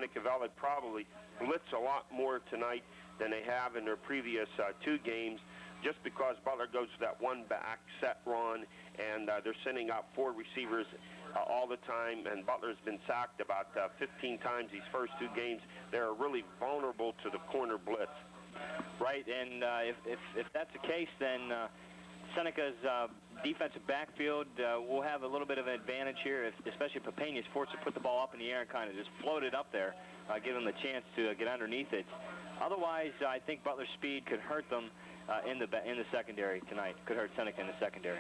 Seneca Valley probably blitz a lot more tonight than they have in their previous 2 games, just because Butler goes to that one-back set run, and they're sending out 4 receivers all the time, and Butler's been sacked about 15 times these first 2 games. They're really vulnerable to the corner blitz. Right, and if that's the case, then Seneca's defensive backfield will have a little bit of an advantage here, especially if Papena is forced to put the ball up in the air and kind of just float it up there, give them the chance to get underneath it. Otherwise, I think Butler's speed could hurt them in the secondary tonight. Could hurt Seneca in the secondary.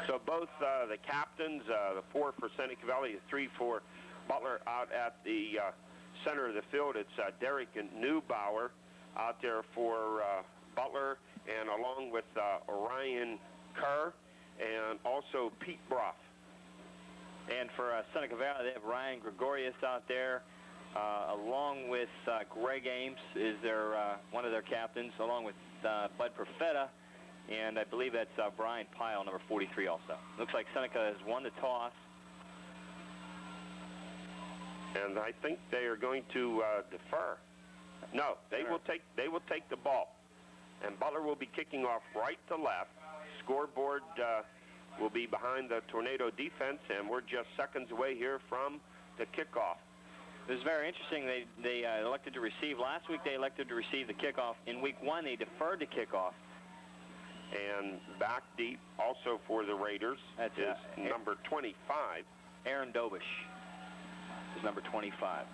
So both the captains, the 4 for Seneca Valley, the 3 for Butler, out at the center of the field. It's Derek and Neubauer out there for Butler, and along with Orion Kerr and also Pete Brough. And for Seneca Valley, they have Ryan Gregorius out there, along with Greg Ames is their one of their captains, along with Bud Perfetta, and I believe that's Brian Pyle, number 43 also. Looks like Seneca has won the toss. And I think they are going to defer. No, they will take the ball. And Butler will be kicking off right to left. Scoreboard will be behind the Tornado defense, and we're just seconds away here from the kickoff. This is very interesting. They elected to receive. Last week they elected to receive the kickoff. In week 1 they deferred the kickoff. And back deep also for the Raiders is number 25. Aaron Dobish is number 25.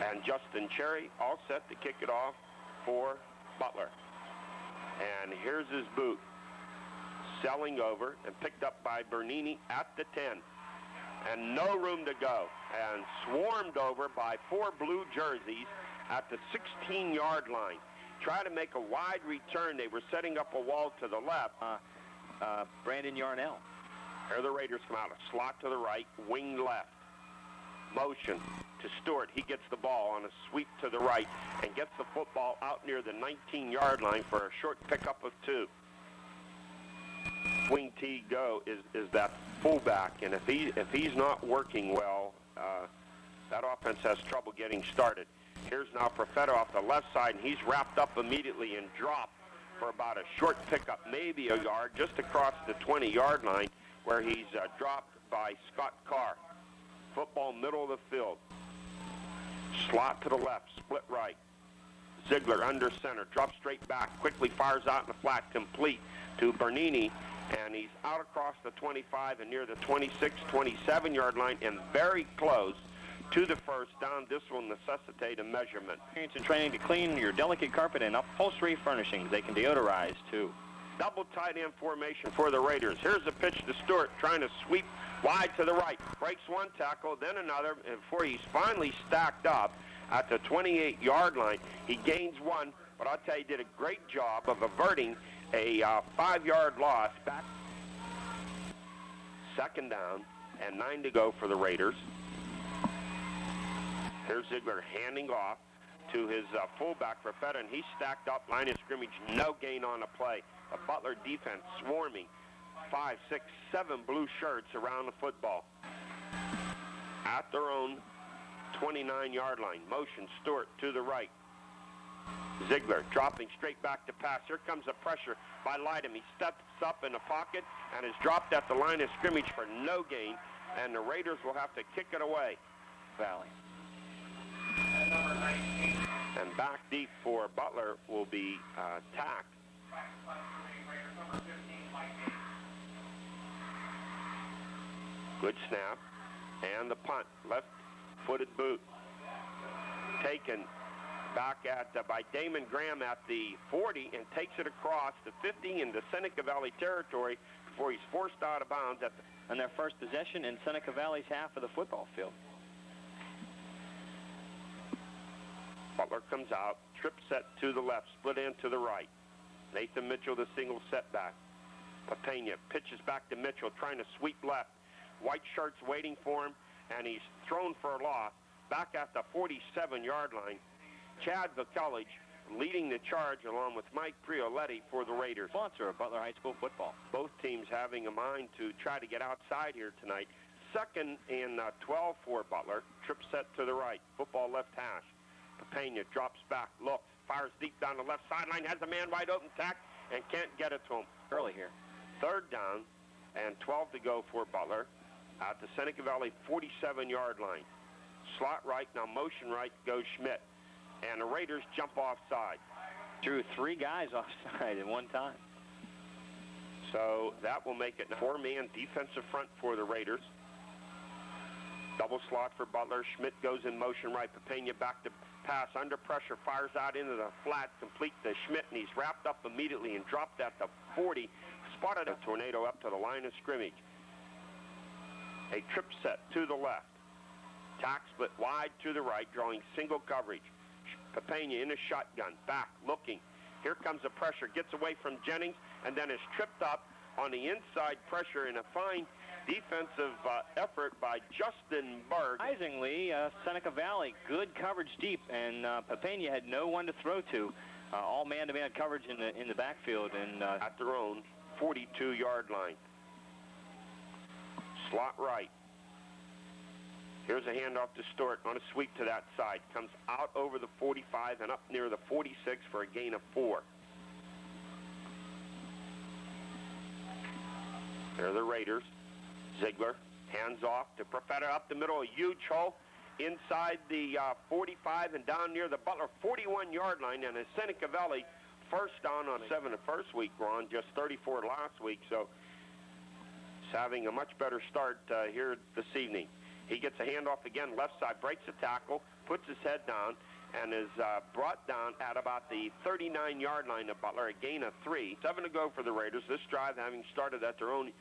And Justin Cherry all set to kick it off for Butler. And here's his boot. Selling over and picked up by Bernini at the 10. And no room to go. And swarmed over by 4 blue jerseys at the 16-yard line. Try to make a wide return. They were setting up a wall to the left. Brandon Yarnell. There the Raiders come out. A slot to the right, wing left. Motion to Stewart. He gets the ball on a sweep to the right and gets the football out near the 19-yard line for a short pickup of 2. Swing T go is that fullback, and if he's not working well, that offense has trouble getting started. Here's now Perfetta off the left side, and he's wrapped up immediately and dropped for about a short pickup, maybe a yard, just across the 20-yard line, where he's dropped by Scott Carr. Football middle of the field. Slot to the left, split right. Ziegler under center, drops straight back, quickly fires out in the flat, complete to Bernini, and he's out across the 25 and near the 26, 27-yard line, and very close to the first down. This will necessitate a measurement. Experience in training to clean your delicate carpet and upholstery furnishings. They can deodorize, too. Double tight end formation for the Raiders. Here's a pitch to Stewart, trying to sweep wide to the right. Breaks one tackle, then another, and before he's finally stacked up at the 28-yard line, he gains 1, but I'll tell you, he did a great job of averting a 5-yard loss. Back. Second down, and 9 to go for the Raiders. Here's Ziegler handing off to his fullback, Perfetta, and he's stacked up, line of scrimmage, no gain on the play. The Butler defense swarming 5, 6, 7 blue shirts around the football. At their own 29-yard line. Motion, Stewart to the right. Ziegler dropping straight back to pass. Here comes the pressure by Lydom. He steps up in the pocket and is dropped at the line of scrimmage for no gain, and the Raiders will have to kick it away. Valley. And back deep for Butler will be Tack. Good snap. And the punt. Left-footed boot. Taken back by Damon Graham at the 40 and takes it across the 50 into Seneca Valley territory before he's forced out of bounds on their first possession in Seneca Valley's half of the football field. Butler comes out, trip set to the left, split end to the right. Nathan Mitchell, the single setback. Papena pitches back to Mitchell, trying to sweep left. White shirts waiting for him, and he's thrown for a loss back at the 47-yard line. Chad Vikelich leading the charge along with Mike Prioletti for the Raiders. Sponsor of Butler High School football. Both teams having a mind to try to get outside here tonight. Second and 12 for Butler. Trip set to the right. Football left hash. Papania drops back, looks, fires deep down the left sideline, has a man wide open, tack, and can't get it to him. Early here. Third down and 12 to go for Butler at the Seneca Valley 47-yard line. Slot right, now motion right goes Schmidt. And the Raiders jump offside. Drew 3 guys offside at one time. So that will make it a 4-man defensive front for the Raiders. Double slot for Butler. Schmidt goes in motion right. Papania back to pass under pressure. Fires out into the flat. Complete to Schmidt, and he's wrapped up immediately and dropped at the 40. Spotted a tornado up to the line of scrimmage. A trip set to the left. Tack split wide to the right, drawing single coverage. Papania in a shotgun. Back, looking. Here comes the pressure. Gets away from Jennings, and then is tripped up on the inside pressure in a fine defensive effort by Justin Berg. Surprisingly, Seneca Valley, good coverage deep, and Papania had no one to throw to. All man-to-man coverage in the backfield, and at their own 42-yard line. Slot right. Here's a handoff to Stewart on a sweep to that side. Comes out over the 45 and up near the 46 for a gain of 4. There are the Raiders. Ziegler hands off to Profeta up the middle, a huge hole inside the 45 and down near the Butler 41-yard line, and a Seneca Valley first down on 7 the first week, Ron, just 34 last week, so he's having a much better start here this evening. He gets a handoff again, left side, breaks the tackle, puts his head down, and is brought down at about the 39-yard line of Butler, a gain of 3. 7 to go for the Raiders, this drive having started at their own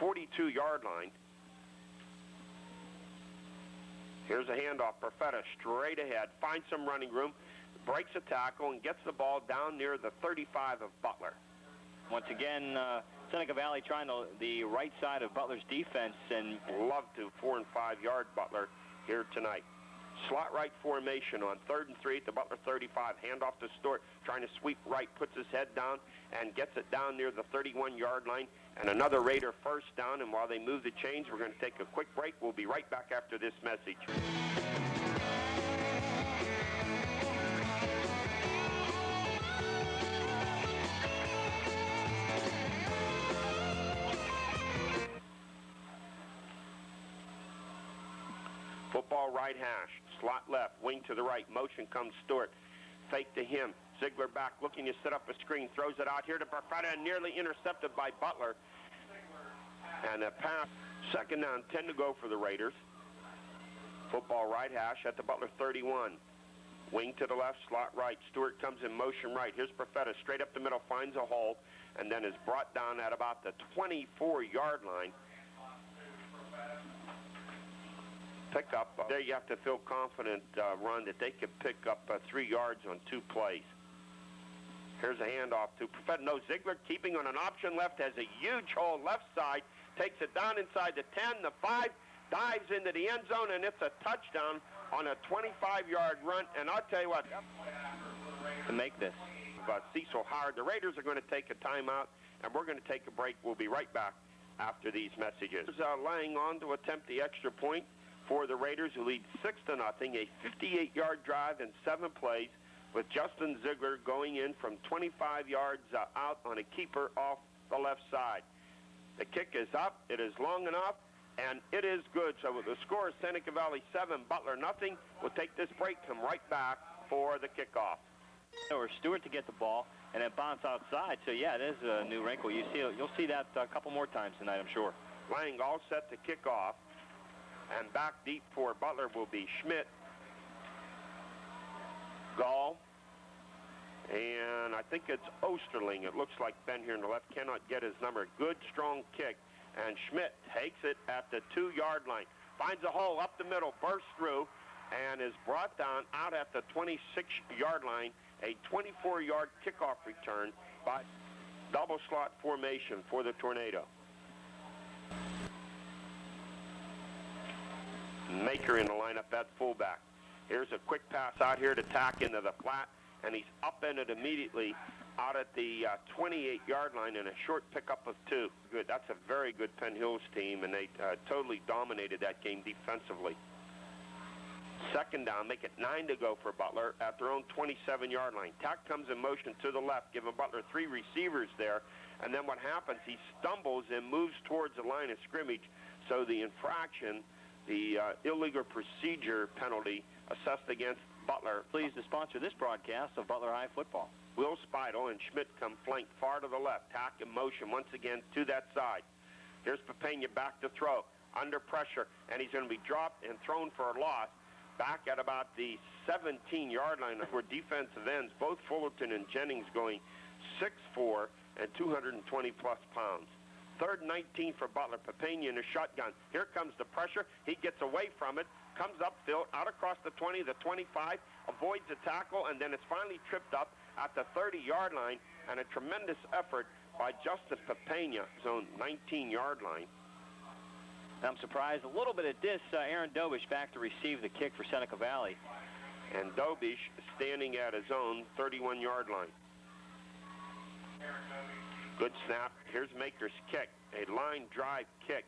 42-yard line. Here's a handoff. Profeta straight ahead, finds some running room, breaks a tackle, and gets the ball down near the 35 of Butler. Once again, Seneca Valley trying the right side of Butler's defense, and love to 4- and 5-yard Butler here tonight. Slot right formation on 3rd and 3 at the Butler 35. Handoff to Stewart, trying to sweep right, puts his head down and gets it down near the 31-yard line. And another Raider first down, and while they move the chains, we're going to take a quick break. We'll be right back after this message. Football right hash, slot left, wing to the right, motion comes Stewart, fake to him, Ziegler back, looking to set up a screen, throws it out here to Perfetta, and nearly intercepted by Butler. And a pass, 2nd down, 10 to go for the Raiders. Football right hash at the Butler 31. Wing to the left, slot right, Stewart comes in motion right. Here's Perfetta, straight up the middle, finds a hole, and then is brought down at about the 24-yard line. Pick up. There you have to feel confident, Ron, that they could pick up 3 yards on 2 plays. Here's a handoff to Profeta. No, Ziegler keeping on an option left, has a huge hole left side, takes it down inside the 10, the 5, dives into the end zone, and it's a touchdown on a 25-yard run. And I'll tell you what, to make this. Cecil Howard, the Raiders are going to take a timeout, and we're going to take a break. We'll be right back after these messages. Laying on to attempt the extra point for the Raiders, who lead 6-0, a 58-yard drive in 7 plays, with Justin Ziegler going in from 25 yards out on a keeper off the left side. The kick is up, it is long enough, and it is good. So with the score, Seneca Valley 7, Butler nothing. We'll take this break, come right back for the kickoff. Or Stewart to get the ball and then bounce outside. So yeah, it is a new wrinkle. You'll see that a couple more times tonight, I'm sure. Lang all set to kick off. And back deep for Butler will be Schmidt, Gall, and I think it's Osterling. It looks like Ben here on the left cannot get his number. Good, strong kick. And Schmidt takes it at the 2-yard line. Finds a hole up the middle, bursts through, and is brought down out at the 26-yard line. A 24-yard kickoff return by double slot formation for the Tornado. Maker in the lineup at fullback. Here's a quick pass out here to tack into the flat, and he's upended immediately out at the 28-yard line in a short pickup of 2. Good. That's a very good Penn Hills team, and they totally dominated that game defensively. Second down, make it 9 to go for Butler at their own 27-yard line. Tack comes in motion to the left, giving Butler 3 receivers there. And then what happens, he stumbles and moves towards the line of scrimmage. So the infraction, the illegal procedure penalty assessed against Butler. Pleased to sponsor this broadcast of Butler High football. Will Speidel and Schmidt come flank far to the left. Tack in motion once again to that side. Here's Papania back to throw. Under pressure, and he's going to be dropped and thrown for a loss. Back at about the 17-yard line for defensive ends, both Fullerton and Jennings going 6'4" and 220-plus pounds. Third and 19 for Butler. Papania in a shotgun. Here comes the pressure. He gets away from it, comes upfield, out across the 20, the 25, avoids the tackle, and then it's finally tripped up at the 30-yard line, and a tremendous effort by Justin Papania, his own 19-yard line. I'm surprised a little bit at this. Aaron Dobish back to receive the kick for Seneca Valley. And Dobish standing at his own 31-yard line. Good snap. Here's Maker's kick, a line drive kick.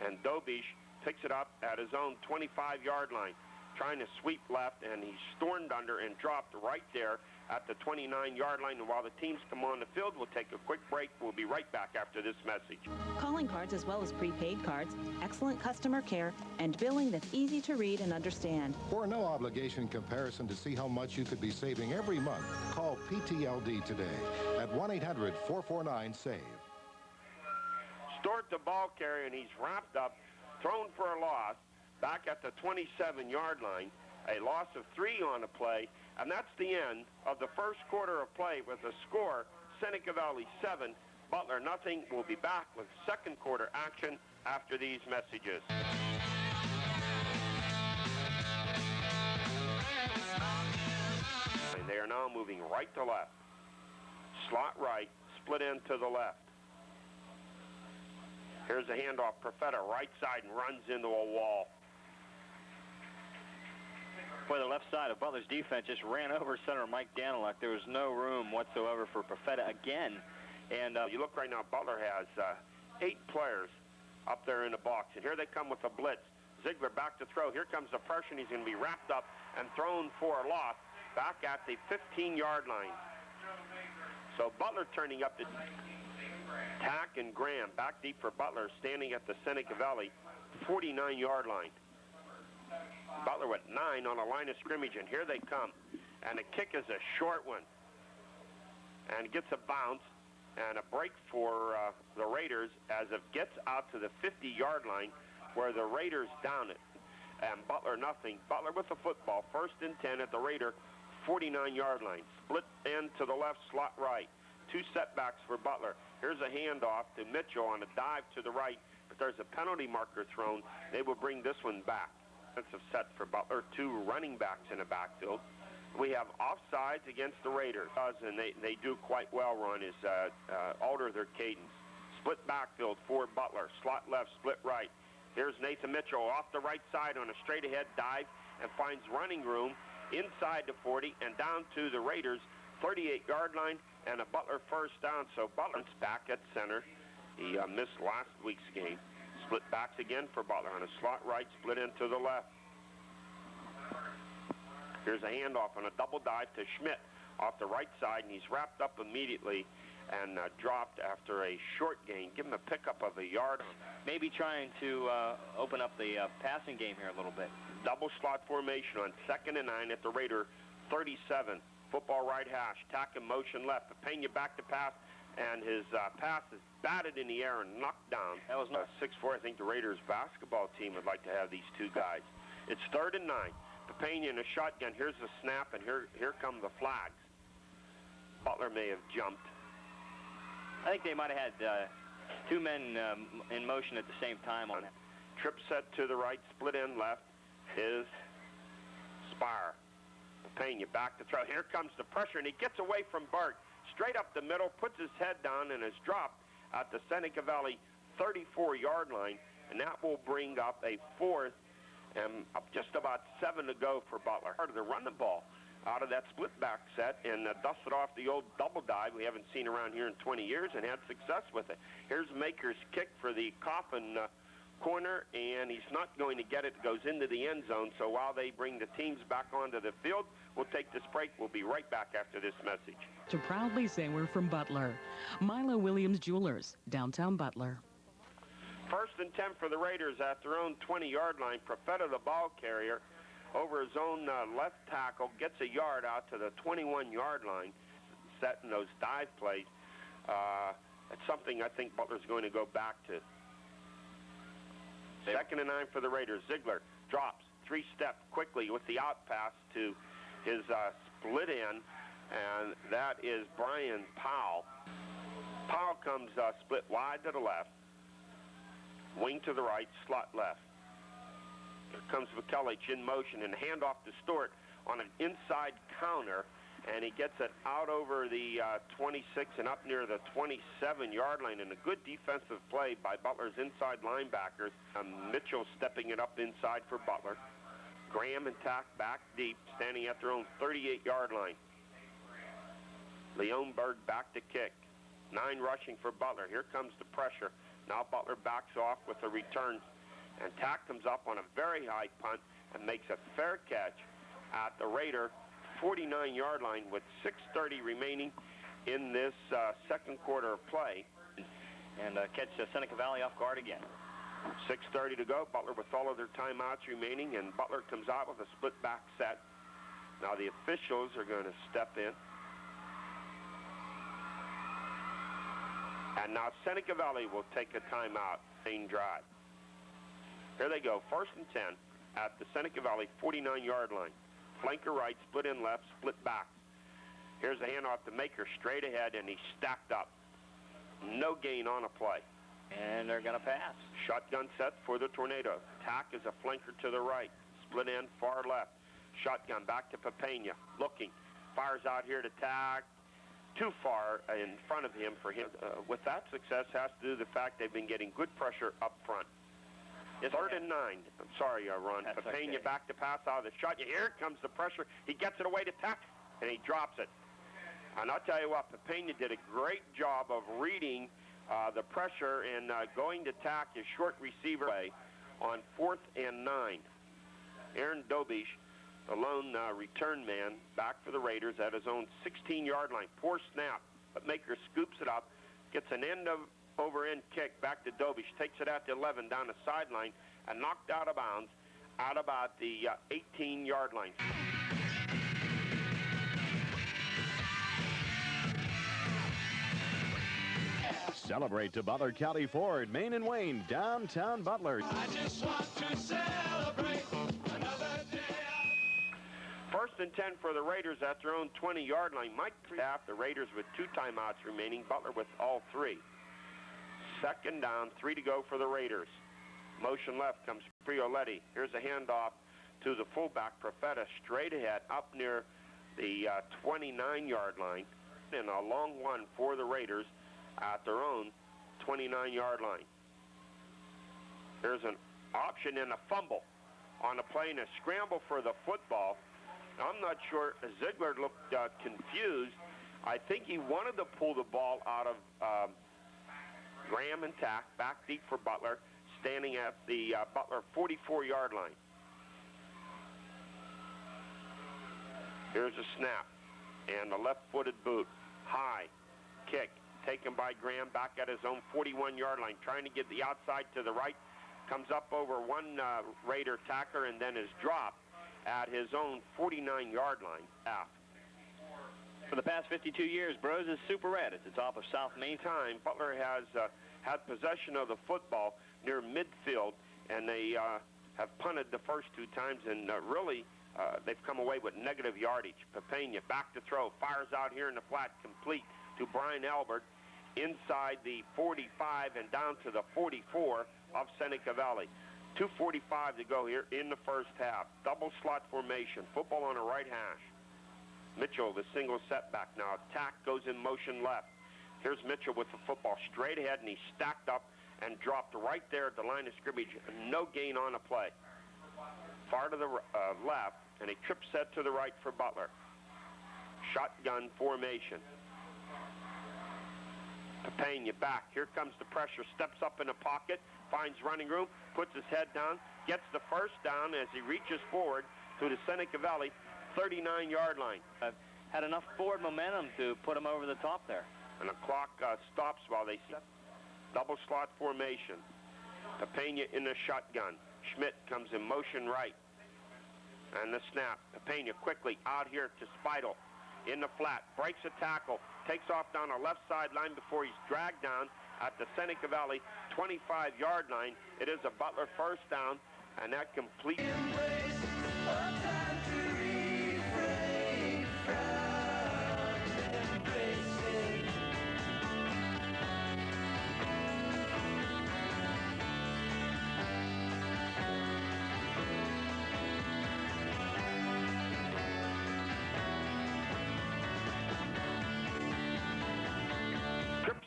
And Dobish picks it up at his own 25-yard line, trying to sweep left, and he stormed under and dropped right there at the 29-yard line. And while the teams come on the field, we'll take a quick break. We'll be right back after this message. Calling cards as well as prepaid cards, excellent customer care, and billing that's easy to read and understand. For a no-obligation comparison to see how much you could be saving every month, call PTLD today at 1-800-449-SAVE. Stewart the ball carrier, and he's wrapped up, thrown for a loss, back at the 27-yard line. A loss of 3 on the play, and that's the end of the first quarter of play with a score, Seneca Valley 7, Butler nothing. We'll be back with second quarter action after these messages. And they are now moving right to left. Slot right, split in to the left. Here's a handoff, Perfetta right side, and runs into a wall. Boy, the left side of Butler's defense just ran over center Mike Daniluk. There was no room whatsoever for Perfetta again. And you look right now, Butler has 8 players up there in the box. And here they come with a blitz. Ziegler back to throw. Here comes the pressure, and he's going to be wrapped up and thrown for a loss back at the 15-yard line. So Butler turning up the Tack and Graham back deep for Butler, standing at the Seneca Valley 49-yard line. Butler with 9 on a line of scrimmage, and here they come. And the kick is a short one. And gets a bounce and a break for the Raiders as it gets out to the 50-yard line where the Raiders down it. And Butler nothing. Butler with the football, 1st and 10 at the Raider 49-yard line. Split end to the left, slot right. 2 setbacks for Butler. Here's a handoff to Mitchell on a dive to the right, but there's a penalty marker thrown. They will bring this one back. Defensive set for Butler, 2 running backs in the backfield. We have offsides against the Raiders, and they do quite well, Ron, is alter their cadence. Split backfield for Butler, slot left, split right. Here's Nathan Mitchell off the right side on a straight-ahead dive and finds running room inside the 40 and down to the Raiders' 38-yard line and a Butler first down. So Butler's back at center. He missed last week's game. Split backs again for Butler on a slot right, split into the left. Here's a handoff on a double dive to Schmidt off the right side, and he's wrapped up immediately and dropped after a short gain. Give him a pickup of a yard. Maybe trying to open up the passing game here a little bit. Double slot formation on 2nd and 9 at the Raider 37. Football right hash, tack and motion left. Papania back to pass, and his pass is batted in the air and knocked down. That was 6'4". I think the Raiders basketball team would like to have these 2 guys. It's 3rd and 9. Papania in a shotgun. Here's the snap, and here come the flags. Butler may have jumped. I think they might have had 2 men in motion at the same time on that. Trip set to the right, split in left is Spire. Papania back to throw. Here comes the pressure, and he gets away from Bart. Straight up the middle, puts his head down, and is dropped at the Seneca Valley 34-yard line, and that will bring up a 4th and just about 7 to go for Butler. Hard to run the ball. out of that split back set and dusted off the old double dive we haven't seen around here in 20 years and had success with it. Here's Maker's kick for the coffin corner, and he's not going to get it. It goes into the end zone. So while they bring the teams back onto the field, we'll take this break. We'll be right back after this message. To proudly say we're from Butler. Milo Williams Jewelers, downtown Butler. 1st and 10 for the Raiders at their own 20-yard line. Profeta, the ball carrier, over his own left tackle, gets a yard out to the 21-yard line, setting those dive plays. It's something I think Butler's going to go back to. 2nd and 9 for the Raiders. Ziegler drops, 3-step quickly with the out pass to his split end, and that is Brian Powell. Powell comes split wide to the left, wing to the right, slot left. Here comes Vukelic in motion and handoff to Stewart on an inside counter, and he gets it out over the 26 and up near the 27-yard line, and a good defensive play by Butler's inside linebackers. Mitchell stepping it up inside for Butler. Graham and Tack back deep, standing at their own 38-yard line. Leonberg back to kick. 9 rushing for Butler. Here comes the pressure. Now Butler backs off with a return, and Tack comes up on a very high punt and makes a fair catch at the Raider 49-yard line with 6:30 remaining in this second quarter of play. And catch Seneca Valley off guard again. 6:30 to go. Butler with all of their timeouts remaining, and Butler comes out with a split back set. Now the officials are going to step in. And now Seneca Valley will take a timeout, main drive. Here they go, 1st and 10 at the Seneca Valley 49-yard line. Flanker right, split in left, split back. Here's the handoff to Maker, straight ahead, and he's stacked up. No gain on a play. And they're going to pass. Shotgun set for the Tornado. Tack is a flanker to the right. Split end, far left. Shotgun back to Papena. Looking. Fires out here to Tack. Too far in front of him for him. With that success has to do with the fact they've been getting good pressure up front. Yes, 3rd and 9. I'm sorry, Ron. That's Papena okay. back to pass out of the shot. Here comes the pressure. He gets it away to Tack, and he drops it. And I'll tell you what, Papena did a great job of reading the pressure and going to Tack, his short receiver way on 4th and 9. Aaron Dobish, the lone return man, back for the Raiders at his own 16-yard line. Poor snap, but Maker scoops it up, gets an over-end kick back to Dobish, takes it out to 11 down the sideline, and knocked out of bounds out about the 18-yard line. Celebrate to Butler County Ford, Main and Wayne, downtown Butler. I just want to celebrate another day. 1st and 10 for the Raiders at their own 20-yard line. Mike half the Raiders with 2 timeouts remaining. Butler with all 3. 2nd down, 3 to go for the Raiders. Motion left comes Prioletti. Here's a handoff to the fullback, Profeta, straight ahead up near the 29-yard line. And a long one for the Raiders at their own 29-yard line. There's an option and a fumble on the play and a scramble for the football. I'm not sure. Ziegler looked confused. I think he wanted to pull the ball out of Graham and Tack, back deep for Butler, standing at the Butler 44-yard line. Here's a snap, and a left-footed boot. High kick, taken by Graham back at his own 41-yard line, trying to get the outside to the right. Comes up over one Raider tackler and then is dropped at his own 49-yard line. For the past 52 years, Bros is Super Red at the top of South Main. Time Butler has had possession of the football near midfield, and they have punted the first 2 times, and really they've come away with negative yardage. Papena back to throw, fires out here in the flat, complete to Brian Albert inside the 45 and down to the 44 of Seneca Valley. 2:45 to go here in the first half. Double slot formation, football on the right hash. Mitchell, the single setback now. Tack goes in motion left. Here's Mitchell with the football straight ahead, and he's stacked up and dropped right there at the line of scrimmage. No gain on a play. Far to the left, and a trip set to the right for Butler. shotgun formation. Pena back. Here comes the pressure. Steps up in the pocket, finds running room, puts his head down, gets the first down as he reaches forward to the Seneca Valley 39-yard line. Had enough forward momentum to put him over the top there. And the clock stops while they set double slot formation. Pena in the shotgun. Schmidt comes in motion right. And the snap. Pena quickly out here to Speidel in the flat. Breaks a tackle. Takes off down the left sideline before he's dragged down at the Seneca Valley 25-yard line. It is a Butler first down, and that completes.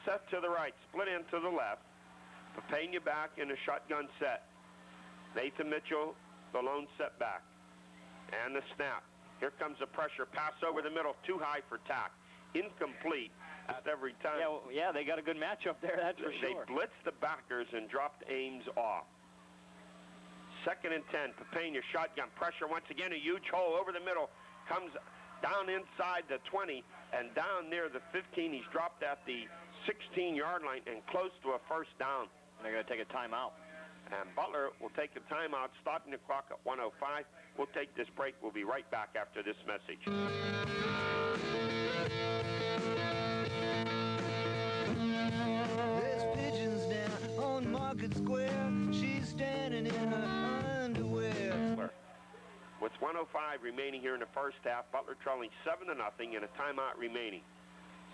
Set to the right, split into the left. Pena back in a shotgun set. Nathan Mitchell, the lone setback. And the snap. Here comes the pressure. Pass over the middle, too high for tack. Incomplete at every time. Yeah, they got a good matchup there, that's for sure. They blitzed the backers and dropped Ames off. 2nd and 10. Pena shotgun. Pressure once again, a huge hole over the middle. Comes down inside the 20 and down near the 15. He's dropped at the 16-yard line and close to a first down. And they're going to take a timeout. And Butler will take a timeout, stopping the clock at 1:05. We'll take this break. We'll be right back after this message. There's pigeons down on Market Square. She's standing in her underwear. With 1:05 remaining here in the first half, Butler trailing 7-0 and a timeout remaining.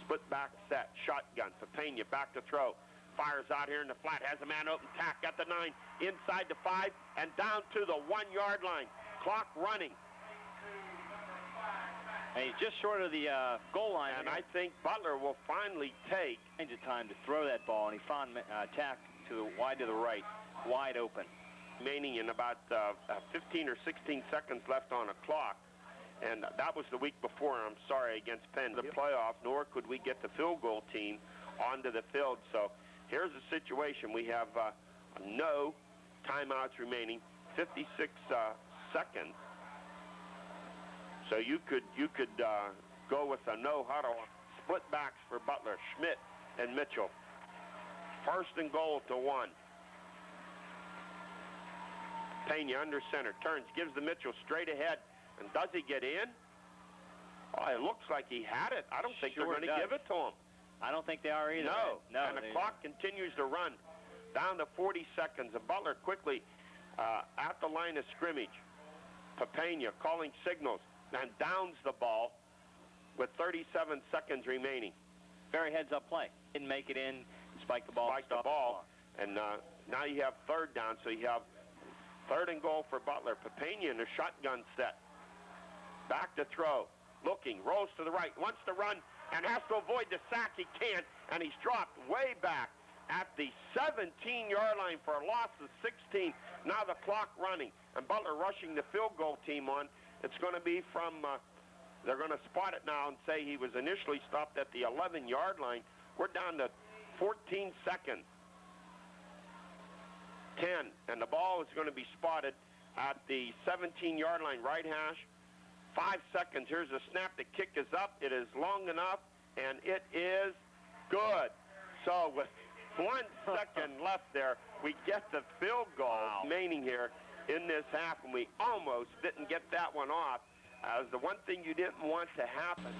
Split back set, shotgun for Pena, back to throw. Fires out here in the flat, has a man open, tack at the 9, inside the 5, and down to the 1-yard line. Clock running. And he's just short of the goal line. And I think Butler will finally take the time to throw that ball, and he found tack wide to the right, wide open. Remaining in about 15 or 16 seconds left on the clock. And that was the week before, I'm sorry, against Penn, the playoff, nor could we get the field goal team onto the field. So here's the situation. We have no timeouts remaining, 56 seconds. So you could go with a no huddle. Split backs for Butler, Schmidt and Mitchell. 1st and goal to 1. Pena under center, turns, gives the Mitchell straight ahead. And does he get in? Oh, it looks like he had it. I don't think they're going to give it to him. I don't think they are either. No. No. And the clock continues to run down to 40 seconds. And Butler quickly at the line of scrimmage. Pena calling signals and downs the ball with 37 seconds remaining. Very heads-up play. Didn't make it in, spike the ball. Spike the ball. And now you have 3rd down, so you have 3rd and goal for Butler. Pena in a shotgun set. Back to throw, looking, rolls to the right, wants to run, and has to avoid the sack. He can't, and he's dropped way back at the 17-yard line for a loss of 16. Now the clock running, and Butler rushing the field goal team on. It's going to be from, they're going to spot it now and say he was initially stopped at the 11-yard line. We're down to 14 seconds. 10, and the ball is going to be spotted at the 17-yard line, right hash. 5 seconds. Here's a snap. The kick is up. It is long enough, and it is good. So with 1 second left there, we get the field goal remaining here in this half, and we almost didn't get that one off. As the one thing you didn't want to happen.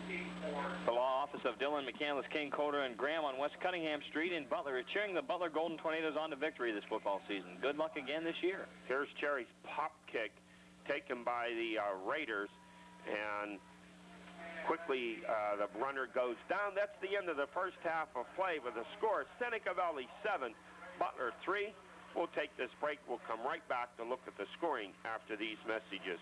The law office of Dillon, McCandless, King, Coder, and Graham on West Cunningham Street in Butler are cheering the Butler Golden Tornadoes on to victory this football season. Good luck again this year. Here's Cherry's pop kick taken by the Raiders, and quickly the runner goes down. That's the end of the first half of play with the score. Seneca Valley 7, Butler 3. We'll take this break. We'll come right back to look at the scoring after these messages.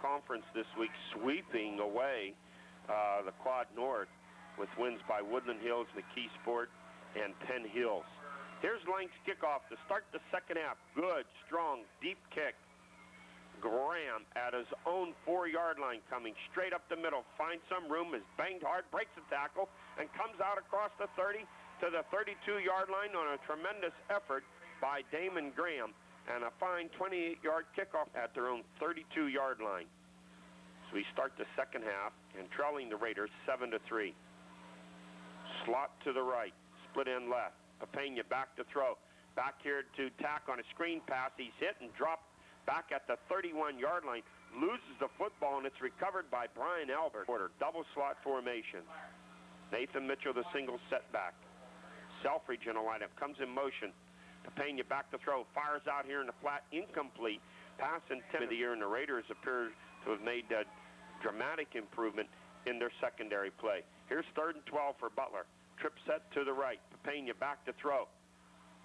Conference this week, sweeping away the Quad North with wins by Woodland Hills, McKeesport, and Penn Hills. Here's Lang's kickoff to start the second half. Good, strong, deep kick. Graham at his own 4-yard line, coming straight up the middle, finds some room, is banged hard, breaks the tackle, and comes out across the 30 to the 32-yard line on a tremendous effort by Damon Graham, and a fine 28-yard kickoff at their own 32-yard line. So we start the second half and trailing the Raiders 7-3. Slot to the right, split end left. Papena back to throw. Back here to tack on a screen pass. He's hit and dropped back at the 31-yard line. Loses the football, and it's recovered by Brian Albert. Double slot formation. Nathan Mitchell, the single setback. Selfridge in a lineup, comes in motion. Papena back to throw, fires out here in the flat, incomplete. Pass intended of the year, and the Raiders appear to have made a dramatic improvement in their secondary play. Here's 3rd and 12 for Butler. Trip set to the right. Papena back to throw.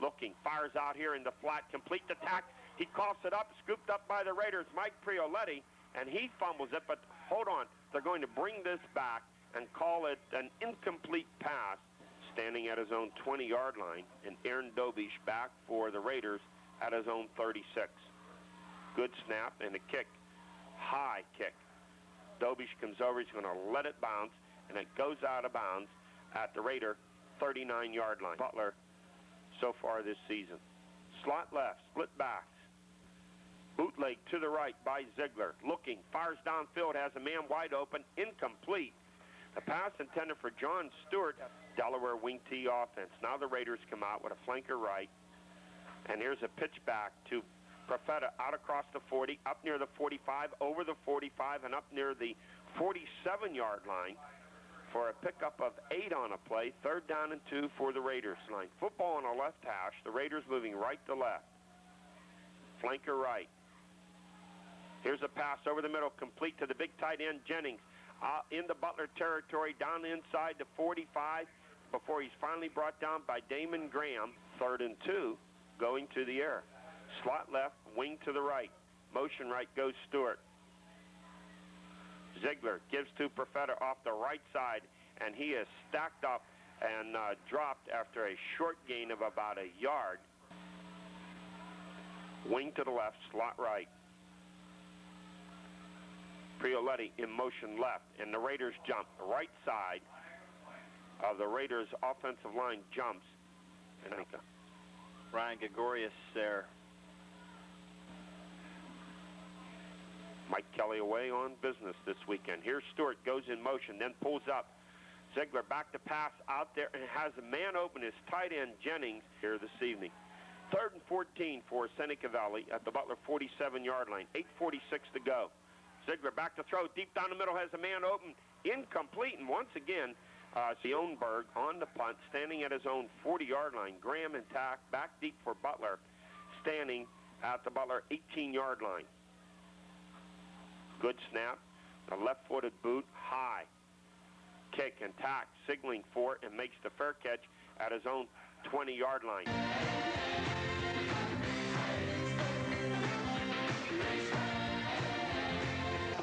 Looking, fires out here in the flat, complete the tack. He coughs it up, scooped up by the Raiders, Mike Prioletti, and he fumbles it, but hold on. They're going to bring this back and call it an incomplete pass, standing at his own 20-yard line, and Aaron Dobish back for the Raiders at his own 36. Good snap and a kick. High kick. Dobish comes over, he's going to let it bounce, and it goes out of bounds at the Raider 39-yard line. Butler so far this season. Slot left, split backs. Bootleg to the right by Ziegler. Looking, fires downfield, has a man wide open, incomplete. The pass intended for John Stewart. Delaware wing T offense. Now the Raiders come out with a flanker right. And here's a pitch back to Profeta out across the 40, up near the 45, over the 45, and up near the 47-yard line for a pickup of 8 on a play. 3rd down and 2 for the Raiders line. Football on the left hash. The Raiders moving right to left. Flanker right. Here's a pass over the middle, complete to the big tight end Jennings. In the Butler territory, down inside the 45, before he's finally brought down by Damon Graham. 3rd and 2, going to the air. Slot left, wing to the right. Motion right goes Stewart. Ziegler gives to Profeta off the right side, and he is stacked up and dropped after a short gain of about a yard. Wing to the left, slot right. Prioletti in motion left, and the Raiders jump. The right side of the Raiders' offensive line jumps. Seneca. Ryan Gregorius there. Mike Kelly away on business this weekend. Here's Stewart, goes in motion, then pulls up. Ziegler back to pass out there and has a man open, his tight end Jennings here this evening. 3rd and 14 for Seneca Valley at the Butler 47-yard line. 8:46 to go. Ziegler back to throw, deep down the middle, has a man open, incomplete, and once again, Sionberg on the punt, standing at his own 40-yard line. Graham intact, back deep for Butler, standing at the Butler 18-yard line. Good snap, a left-footed boot, high. Kick and tack, signaling for it, and makes the fair catch at his own 20-yard line.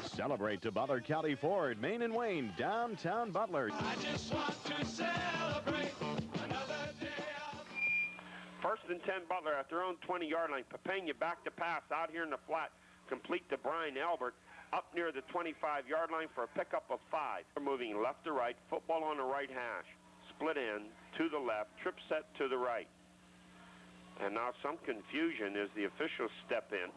Celebrate to Butler County Ford, Main and Wayne, downtown Butler. I just want to celebrate another day out. 1st and 10 Butler at their own 20-yard line. Papena back to pass out here in the flat, complete to Brian Albert, up near the 25-yard line for a pickup of 5. They're moving left to right, football on the right hash. Split end to the left, trip set to the right. And now some confusion as the officials step in.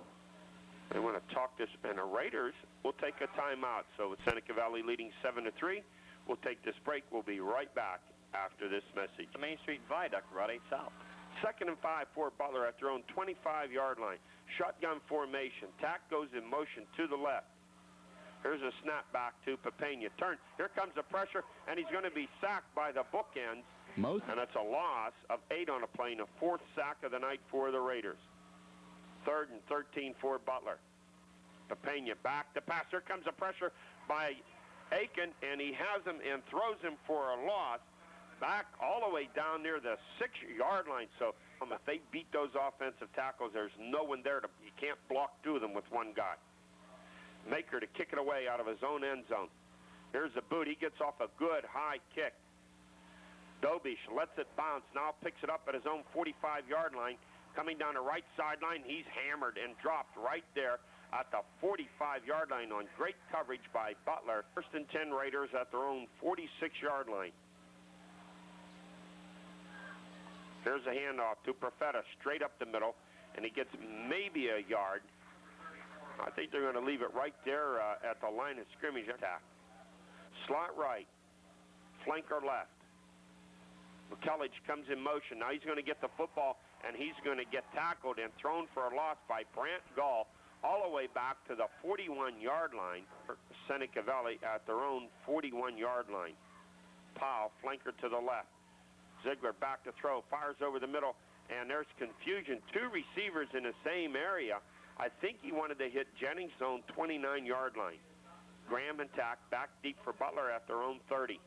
They want to talk this, and the Raiders will take a timeout. So with Seneca Valley leading 7-3, we'll take this break. We'll be right back after this message. The Main Street Viaduct, Route 8 South. 2nd and 5 for Butler at their own 25-yard line. Shotgun formation. Tack goes in motion to the left. Here's a snap back to Papena. Turn. Here comes the pressure, and he's going to be sacked by the bookends. And it's a loss of 8 on a play, and a 4th sack of the night for the Raiders. 3rd and 13 for Butler. Papena back to pass. Here comes the pressure by Aiken, and he has him and throws him for a loss back all the way down near the 6-yard line. So if they beat those offensive tackles, there's no one there. You can't block 2 of them with one guy. Maker to kick it away out of his own end zone. Here's the boot. He gets off a good high kick. Dobish lets it bounce. Now picks it up at his own 45-yard line. Coming down the right sideline, he's hammered and dropped right there at the 45-yard line on great coverage by Butler. First and 10 Raiders at their own 46-yard line. Here's a handoff to Profeta straight up the middle, and he gets maybe a yard. I think they're going to leave it right there at the line of scrimmage attack. Slot right, flanker left. McCulloch comes in motion. Now he's going to get the football, and he's going to get tackled and thrown for a loss by Brant Gall all the way back to the 41-yard line for Seneca Valley at their own 41-yard line. Powell, flanker to the left. Ziegler back to throw, fires over the middle, and there's confusion. Two receivers in the same area. I think he wanted to hit Jennings' own 29-yard line. Graham and Tack back deep for Butler at their own 30.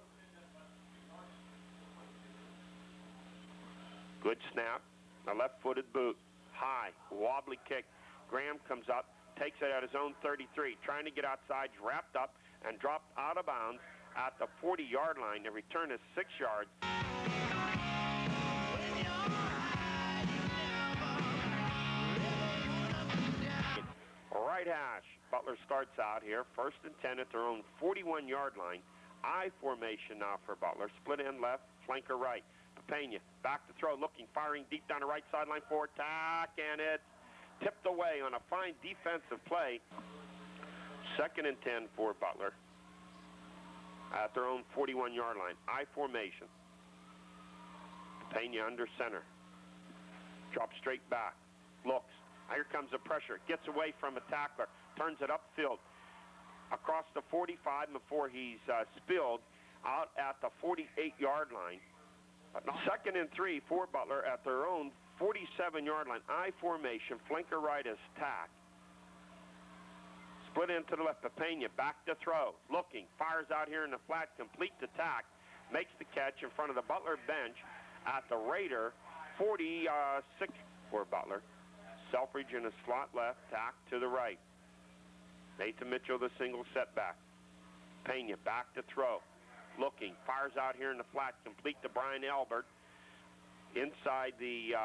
Good snap, a left-footed boot, high, wobbly kick. Graham comes up, takes it at his own 33, trying to get outside, wrapped up, and dropped out of bounds at the 40-yard line. The return is 6 yards. Right hash. Butler starts out here, first and 10 at their own 41-yard line. I formation now for Butler. Split end left, flanker right. Pena back to throw, looking, firing deep down the right sideline for Tack, and it's tipped away on a fine defensive play. Second and 10 for Butler at their own 41-yard line. I formation. Pena under center. Drops straight back. Looks. Here comes the pressure. Gets away from a tackler. Turns it upfield. Across the 45 before he's spilled out at the 48-yard line. Second and 3 for Butler at their own 47-yard line. I formation. Flanker right is Tack. Split into the left. Pena back to throw. Looking. Fires out here in the flat. Complete to Tack. Makes the catch in front of the Butler bench at the Raider 46 for Butler. Selfridge in a slot left. Tack to the right. Nathan Mitchell the single setback. Pena back to throw. Looking, fires out here in the flat, complete to Brian Albert. Inside the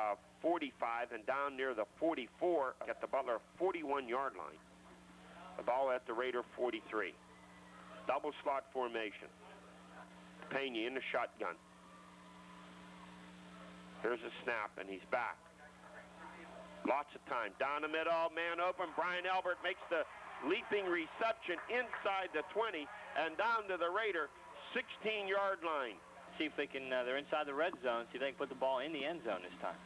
45 and down near the 44 at the Butler 41-yard line. The ball at the Raider 43. Double slot formation. Pena in the shotgun. Here's a snap, and he's back. Lots of time. Down the middle, man open. Brian Albert makes the leaping reception inside the 20 and down to the Raider 16-yard line. See if they can, they're inside the red zone, see if they can put the ball in the end zone this time.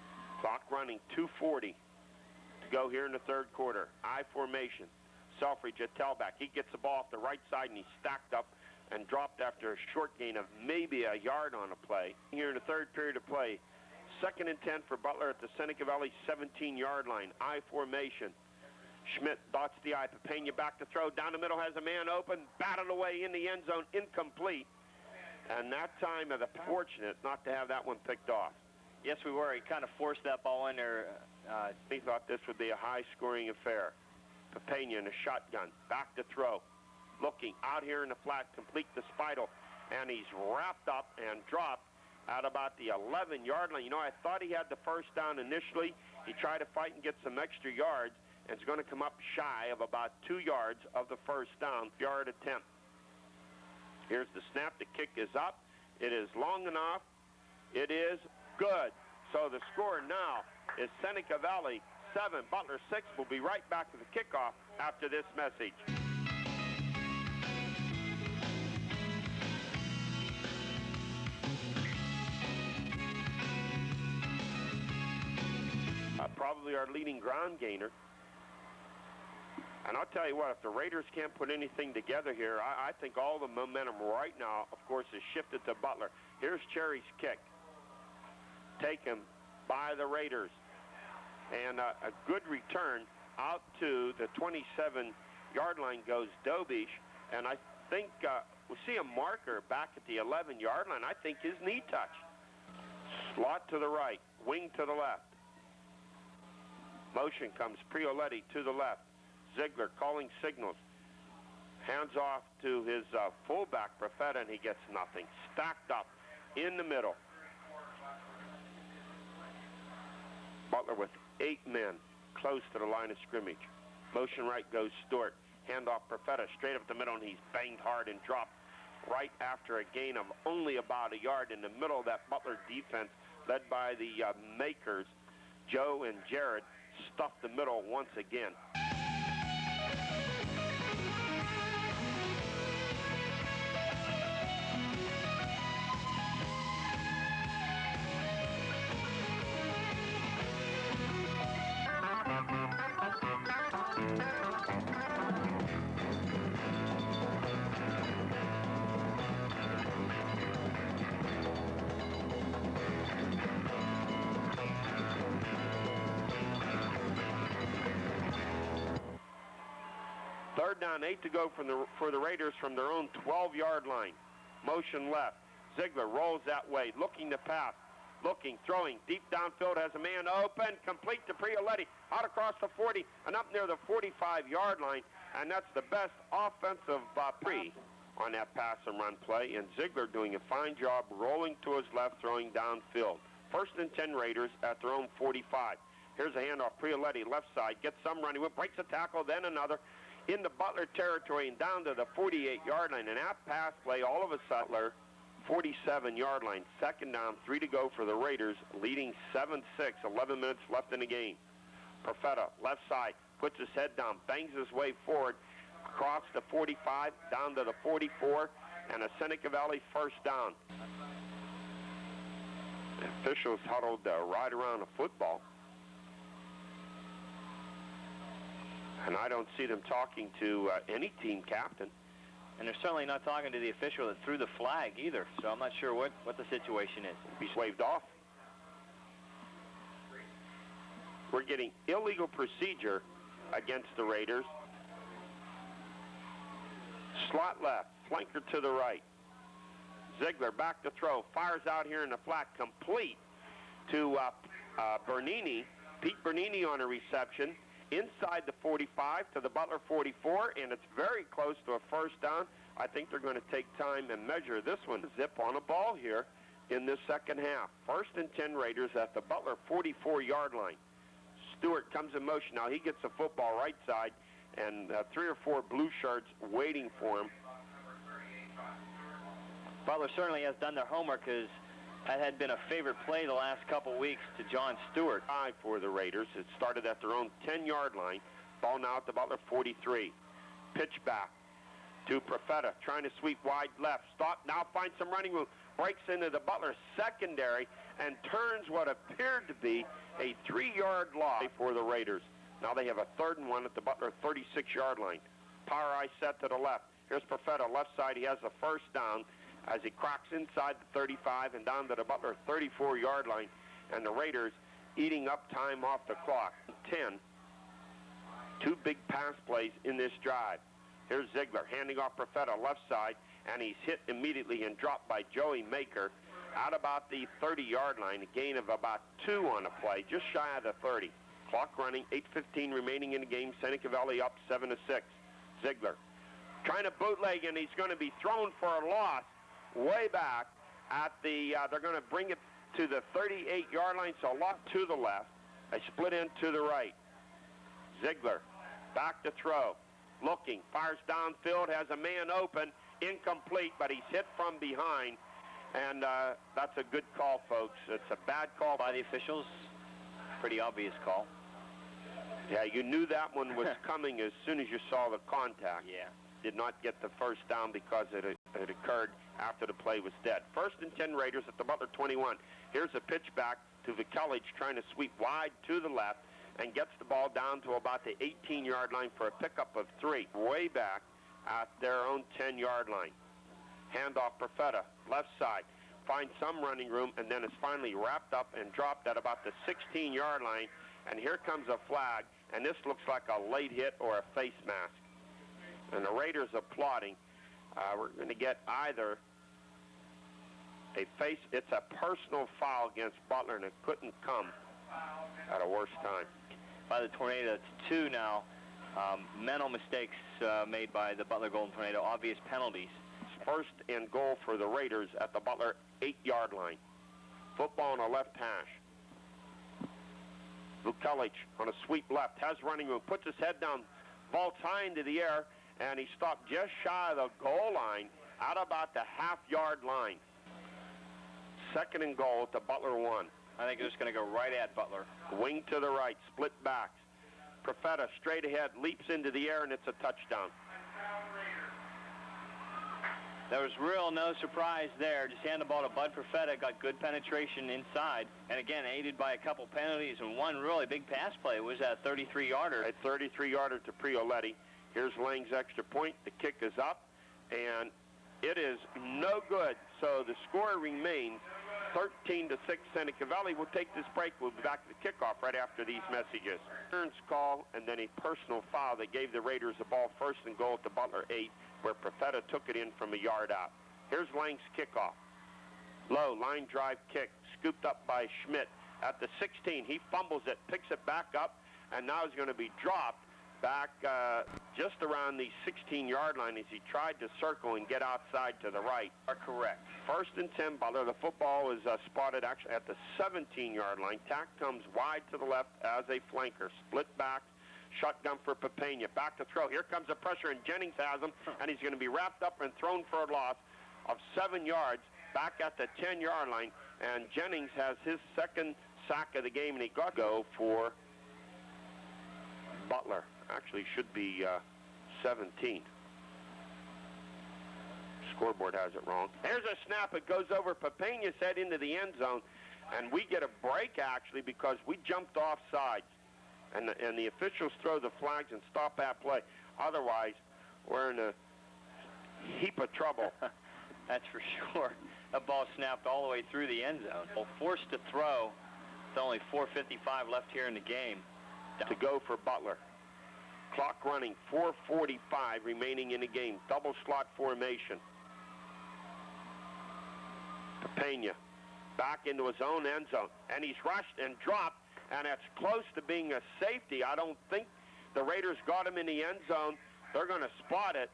Clock running, 2:40 to go here in the third quarter. I formation. Selfridge at tailback. He gets the ball off the right side, and he's stacked up and dropped after a short gain of maybe a yard on a play. Here in the third period of play, second and 10 for Butler at the Seneca Valley 17-yard line. I formation. Schmidt dots the eye. Pena back to throw. Down the middle, has a man open. Batted away in the end zone. Incomplete. And that time, fortunate not to have that one picked off. Yes, we were. He kind of forced that ball in there. He thought this would be a high-scoring affair. Pena in a shotgun. Back to throw. Looking out here in the flat. Complete the spiral. And he's wrapped up and dropped at about the 11-yard line. You know, I thought he had the first down initially. He tried to fight and get some extra yards. And it's going to come up shy of about 2 yards of the first down yard attempt. Here's the snap. The kick is up. It is long enough. It is good. So the score now is Seneca Valley 7, Butler 6. We'll be right back to the kickoff after this message. Probably our leading ground gainer. And I'll tell you what, if the Raiders can't put anything together here, I think all the momentum right now, of course, is shifted to Butler. Here's Cherry's kick. Taken by the Raiders. And a good return out to the 27-yard line goes Dobish. And I think we'll see a marker back at the 11-yard line. I think his knee touch. Slot to the right, wing to the left. Motion comes Prioletti to the left. Ziegler calling signals. Hands off to his fullback, Profeta, and he gets nothing. Stacked up in the middle. Butler with 8 men close to the line of scrimmage. Motion right goes Stewart. Handoff Profeta straight up the middle, and he's banged hard and dropped right after a gain of only about a yard in the middle of that Butler defense, led by the makers. Joe and Jared stuffed the middle once again. Third down, 8 to go for the Raiders from their own 12-yard line. Motion left. Ziegler rolls that way, looking to pass. Looking, throwing, deep downfield, has a man open, complete to Prioletti, out across the 40 and up near the 45-yard line, and that's the best offensive pre on that pass and run play, and Ziegler doing a fine job rolling to his left, throwing downfield. First and 10 Raiders at their own 45. Here's a handoff, Prioletti, left side, gets some running, breaks a tackle, then another, into Butler territory and down to the 48-yard line, and that pass play, all of a sudden, 47-yard line. Second down, 3 to go for the Raiders, leading 7-6, 11 minutes left in the game. Profeta, left side, puts his head down, bangs his way forward, across the 45, down to the 44, and a Seneca Valley first down. The officials huddled right around the football. And I don't see them talking to any team captain. And they're certainly not talking to the official that threw the flag either, so I'm not sure what the situation is. He's waved off. We're getting illegal procedure against the Raiders. Slot left, flanker to the right. Ziegler back to throw, fires out here in the flat, complete to Bernini. Pete Bernini on a reception. Inside the 45 to the Butler 44, and it's very close to a first down. I think they're going to take time and measure this one. Zip on a ball here in this second half. First and 10 Raiders at the Butler 44-yard line. Stewart comes in motion. Now he gets the football right side, and 3 or 4 blue shirts waiting for him. Butler certainly has done their homework, because that had been a favorite play the last couple weeks to John Stewart. High for the Raiders. It started at their own 10-yard line. Ball now at the Butler 43. Pitch back to Profeta, trying to sweep wide left. Stop, now finds some running room. Breaks into the Butler secondary and turns what appeared to be a 3-yard loss for the Raiders. Now they have a 3rd and 1 at the Butler 36-yard line. Power eye set to the left. Here's Profeta, left side. He has the first down as he cracks inside the 35 and down to the Butler 34-yard line, and the Raiders eating up time off the clock. 10, 2 big pass plays in this drive. Here's Ziegler handing off Profeta left side, and he's hit immediately and dropped by Joey Maker out about the 30-yard line, a gain of about 2 on the play, just shy of the 30. Clock running, 8:15 remaining in the game. Seneca Valley up 7-6. Ziegler trying to bootleg, and he's going to be thrown for a loss way back at the, they're going to bring it to the 38-yard line, so a lot to the left. A split in to the right. Ziegler back to throw. Looking, fires downfield, has a man open, incomplete, but he's hit from behind. And that's a good call, folks. It's a bad call by the officials. Pretty obvious call. Yeah, you knew that one was coming as soon as you saw the contact. Yeah. Did not get the first down because it occurred after the play was dead. First and 10 Raiders at the Butler 21. Here's a pitch back to Vikelich, trying to sweep wide to the left and gets the ball down to about the 18-yard line for a pickup of 3. Way back at their own 10-yard line. Handoff Profeta, left side. Finds some running room and then is finally wrapped up and dropped at about the 16-yard line. And here comes a flag, and this looks like a late hit or a face mask. And the Raiders applauding. We're going to get either it's a personal foul against Butler, and it couldn't come at a worse time. By the Tornado, it's 2 now Mental mistakes made by the Butler Golden Tornado, obvious penalties. First and goal for the Raiders at the Butler 8-yard line. Football on a left hash. Vukelic on a sweep left, has running room, puts his head down, vaults high into the air, and he stopped just shy of the goal line at about the half-yard line. Second and goal at the Butler 1. I think it's going to go right at Butler. Wing to the right, split backs. Profeta straight ahead, leaps into the air, and it's a touchdown. There was real no surprise there. Just hand the ball to Bud Profeta, got good penetration inside, and again, aided by a couple penalties and one really big pass play. It was a 33-yarder. A 33-yarder to Prioletti. Here's Lang's extra point. The kick is up, and it is no good. So the score remains 13-6. Seneca Valley will take this break. We'll be back to the kickoff right after these messages. Turns call, and then a personal foul that gave the Raiders the ball first and goal at the Butler 8, where Profeta took it in from a yard out. Here's Lang's kickoff. Low line drive kick, scooped up by Schmidt at the 16. He fumbles it, picks it back up, and now is going to be dropped back just around the 16-yard line as he tried to circle and get outside to the right. Are correct. First and 10, Butler. The football is spotted actually at the 17-yard line. Tack comes wide to the left as a flanker. Split back, shotgun for Papania. Back to throw. Here comes the pressure, and Jennings has him, and he's going to be wrapped up and thrown for a loss of 7 yards back at the 10-yard line. And Jennings has his second sack of the game, and he got to go for Butler. Actually, should be 17. Scoreboard has it wrong. Here's a snap. It goes over Papania's head into the end zone, and we get a break, actually, because we jumped off sides. And the officials throw the flags and stop that play. Otherwise, we're in a heap of trouble. That's for sure. That ball snapped all the way through the end zone. Well, forced to throw. It's only 4:55 left here in the game. To go for Butler. Clock running, 4:45 remaining in the game. Double slot formation. Papania back into his own end zone. And he's rushed and dropped, and it's close to being a safety. I don't think the Raiders got him in the end zone. They're going to spot it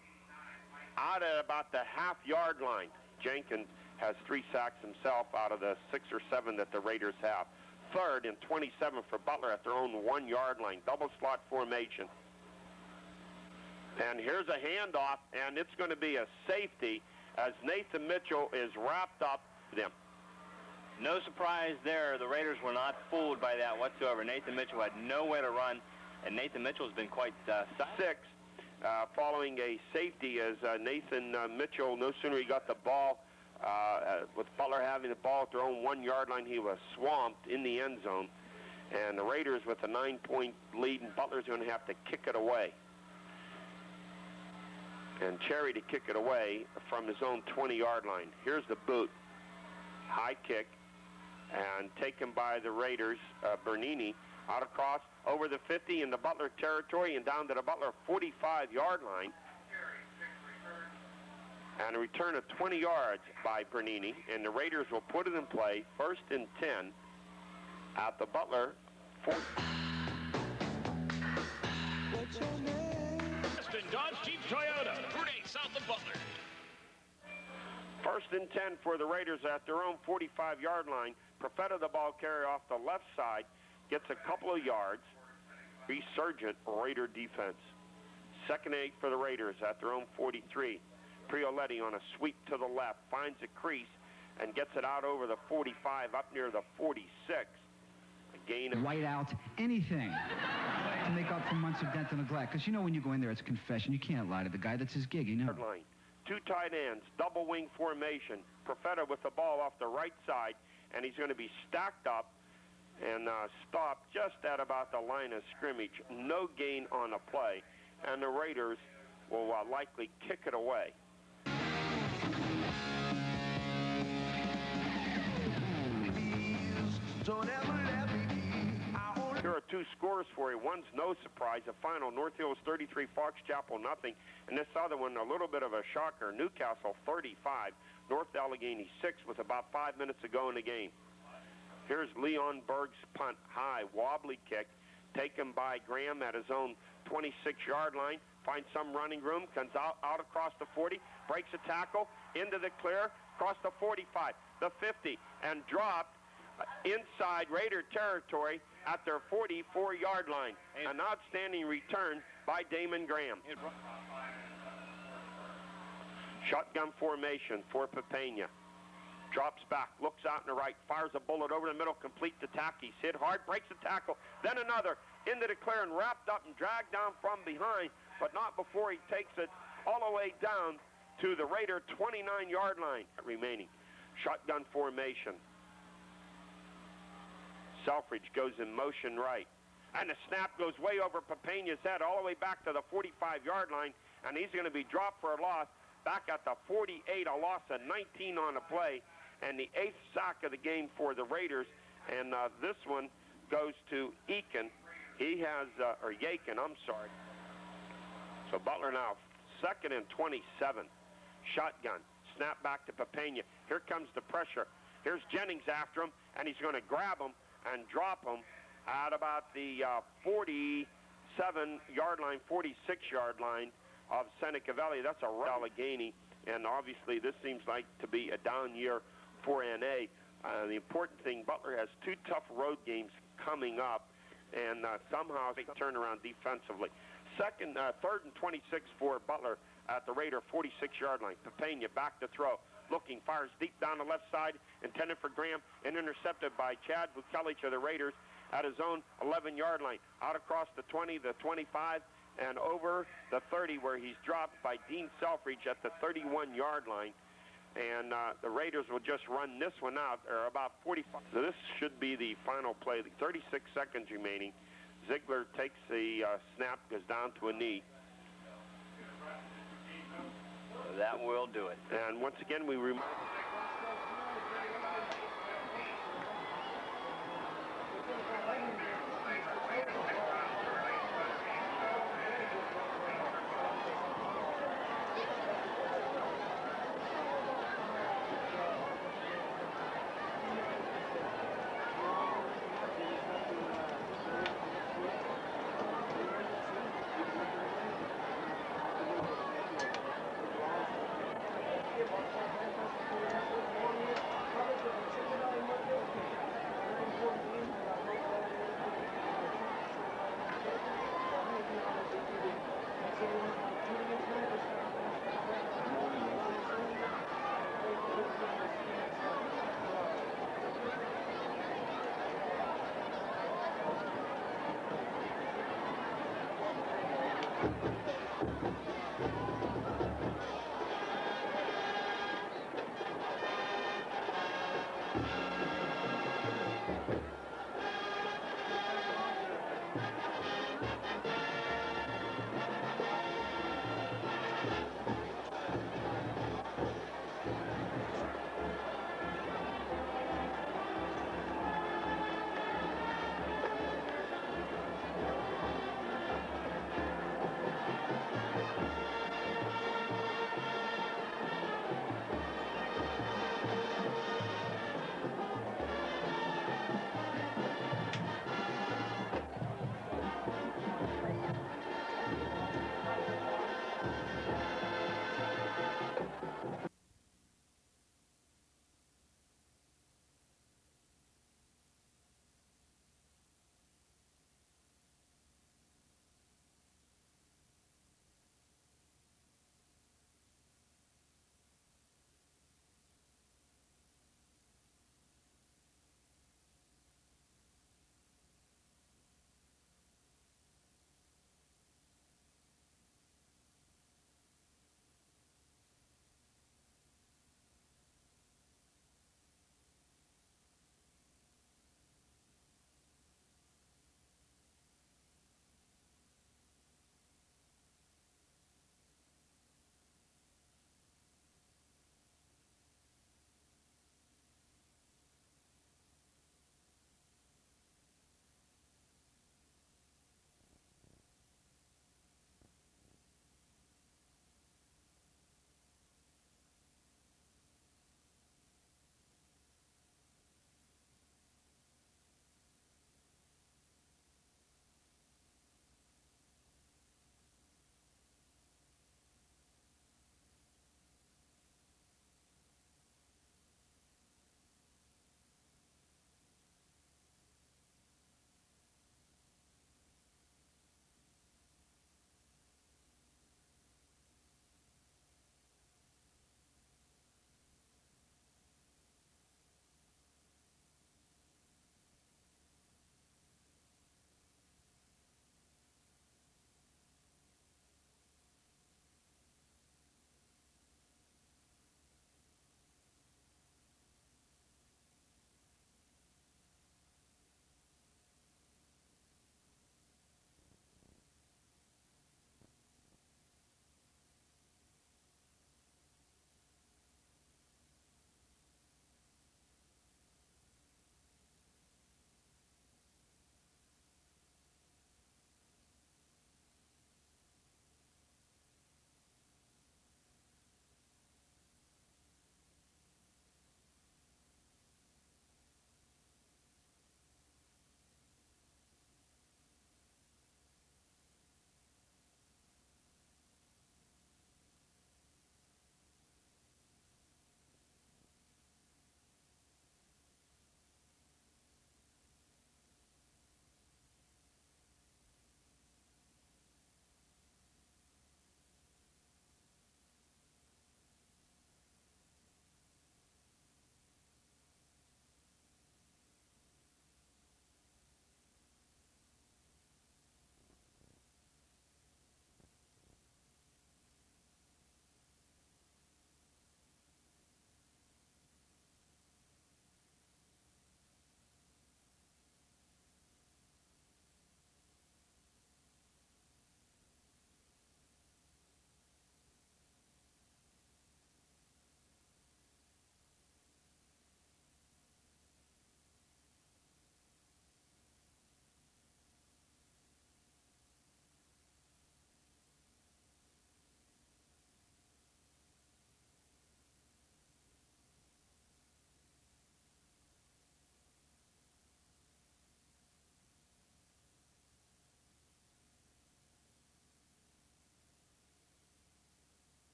out at about the half-yard line. Jenkins has 3 sacks himself out of the 6 or 7 that the Raiders have. Third and 27 for Butler at their own 1-yard line. Double slot formation. And here's a handoff, and it's going to be a safety as Nathan Mitchell is wrapped up with him. No surprise there. The Raiders were not fooled by that whatsoever. Nathan Mitchell had nowhere to run, and Nathan Mitchell's been quite six following a safety as Nathan Mitchell, no sooner he got the ball, with Butler having the ball at their own 1-yard line, he was swamped in the end zone. And the Raiders with a 9-point lead, and Butler's going to have to kick it away. And Cherry to kick it away from his own 20-yard line. Here's the boot. High kick. And taken by the Raiders, Bernini, out across over the 50 in the Butler territory and down to the Butler 45-yard line. And a return of 20 yards by Bernini, and the Raiders will put it in play, first and 10 at the Butler 40. Western Dodge Jeep Toyota, Route 8 south of Butler. First and 10 for the Raiders at their own 45-yard line. Profeta, the ball carrier off the left side, gets a couple of yards. Resurgent Raider defense. Second and 8 for the Raiders at their own 43. Prioletti on a sweep to the left, finds a crease and gets it out over the 45 up near the 46. A gain of white out, anything to make up for months of dental neglect. Because you know when you go in there, it's a confession. You can't lie to the guy. That's his gig, you know. Line. 2 tight ends, double wing formation. Profeta with the ball off the right side, and he's going to be stacked up and stopped just at about the line of scrimmage. No gain on the play, and the Raiders will likely kick it away. Here are 2 scores for you. One's no surprise. The final, North Hills 33, Fox Chapel nothing. And this other one, a little bit of a shocker. Newcastle 35, North Allegheny 6 with about 5 minutes to go in the game. Here's Leon Berg's punt, high, wobbly kick, taken by Graham at his own 26-yard line, finds some running room, comes out across the 40, breaks a tackle, into the clear, across the 45, the 50, and dropped inside Raider territory at their 44-yard line. An outstanding return by Damon Graham. Shotgun formation for Papania. Drops back, looks out in the right, fires a bullet over the middle, complete the tack. He's hit hard, breaks the tackle, then another into the clear and wrapped up and dragged down from behind, but not before he takes it all the way down to the Raider 29-yard line remaining. Shotgun formation. Selfridge goes in motion right, and the snap goes way over Papania's head all the way back to the 45-yard line, and he's going to be dropped for a loss back at the 48, a loss of 19 on the play, and the 8th sack of the game for the Raiders. And this one goes to Eakin. He has, or Yakin, I'm sorry. So Butler now, 2nd and 27. Shotgun, snap back to Papania. Here comes the pressure. Here's Jennings after him, and he's going to grab him and drop him at about the 47-yard line, 46-yard line of Seneca Valley. That's a Allegheny, and obviously this seems like to be a down year for NA. The important thing, Butler has 2 tough road games coming up, and somehow they turn around defensively. 3rd and 26 for Butler at the Raider 46-yard line. Papania back to throw. Looking, fires deep down the left side, intended for Graham, and intercepted by Chad Vukelich of the Raiders at his own 11-yard line. Out across the 20, the 25, and over the 30, where he's dropped by Dean Selfridge at the 31-yard line. And the Raiders will just run this one out, or about 45. So this should be the final play. 36 seconds remaining. Ziegler takes the snap, goes down to a knee. That will do it. And once again, we remind...